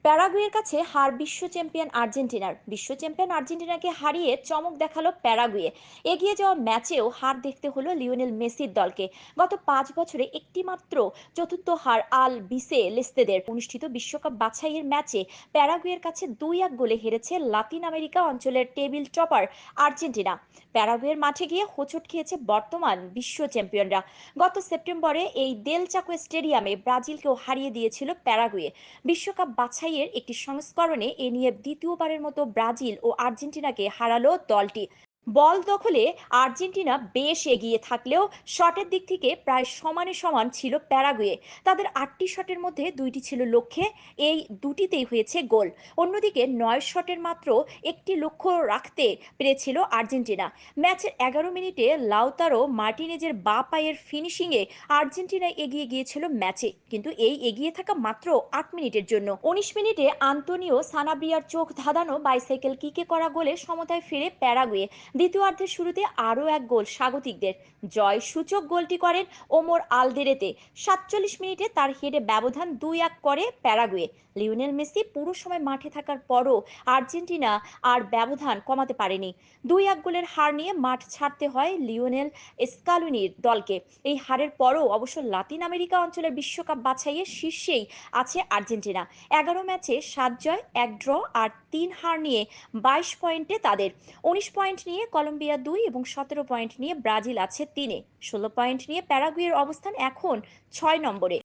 প্যারাগুয়ের কাছে হার বিশ্ব চ্যাম্পিয়ন আর্জেন্টিনাকে হারিয়ে চমক দেখালো প্যারাগুয়ে। এগিয়ে যাওয়া ম্যাচেও হার দেখতে হলো লিওনেল মেসির দলকে। গত 5 বছরে একটি মাত্র চতুর্থ হার আল বিসে লেস্তেদের অনুষ্ঠিত বিশ্বকাপ বাছাইয়ের ম্যাচে প্যারাগুয়ের কাছে 2-1 গোলে হেরেছে লাতিন আমেরিকা অঞ্চলের টেবিল টপার আর্জেন্টিনা। প্যারাগুয়ের মাঠে গিয়ে হোঁচট খেয়েছে বর্তমান বিশ্ব চ্যাম্পিয়নরা। গত সেপ্টেম্বরে এই দেল চাকো স্টেডিয়ামে ব্রাজিলকেও হারিয়ে দিয়েছিল প্যারাগুয়ে। বিশ্বকাপ বাছাইয়ের একটি সংস্করণে এ নিয়ে দ্বিতীয়বারের মতো ব্রাজিল ও আর্জেন্টিনাকে হারালো দলটি। বল দখলে আর্জেন্টিনা বেশ এগিয়ে থাকলেও শটের দিক থেকে প্রায় সমানে সমান ছিল প্যারাগুয়ে। তাদের 8টি শটের মধ্যে 2টি ছিল লক্ষ্যে, এই দুটিতেই হয়েছে গোল। অন্যদিকে 9 শটের মাত্র একটি লক্ষ্য রাখতে পেরেছিল আর্জেন্টিনা। ম্যাচের 11 মিনিটে লাউতারো মার্টিনেজের বাঁ পায়ের ফিনিশিংয়ে আর্জেন্টিনা এগিয়ে গিয়েছিল ম্যাচে, কিন্তু এই এগিয়ে থাকা মাত্র 8 মিনিটের জন্য। 19 মিনিটে আন্তোনিও সানাব্রিয়ার চোখ ধাঁধানো বাইসাইকেল কিকে করা গোলে সমতায় ফিরে প্যারাগুয়ে। দ্বিতীয়ার্ধের শুরুতে আরও এক গোল স্বাগতিকদের। জয় সূচক গোলটি করেন ওমর আলদেরেতে। 47 মিনিটে তার হেডে ব্যবধান 2-1 করে প্যারাগুয়ে। লিওনেল মেসি পুরো সময় মাঠে থাকার পরও আর্জেন্টিনা আর ব্যবধান কমাতে পারেনি। 2-1 গোলের হার নিয়ে মাঠ ছাড়তে হয় লিওনেল স্কালুনির দলকে। এই হারের পরও অবশ্য লাতিন আমেরিকা অঞ্চলের বিশ্বকাপ বাছাইয়ে শীর্ষেই আছে আর্জেন্টিনা। 11 ম্যাচে 7 জয়, 1 ড্র আর 3 হার নিয়ে 22 পয়েন্টে তাদের। 19 পয়েন্ট নিয়ে কলম্বিয়া 2 এবং 17 পয়েন্ট নিয়ে ব্রাজিল আছে 3-এ। 16 পয়েন্ট নিয়ে প্যারাগুয়ের অবস্থান এখন 6 নম্বরে।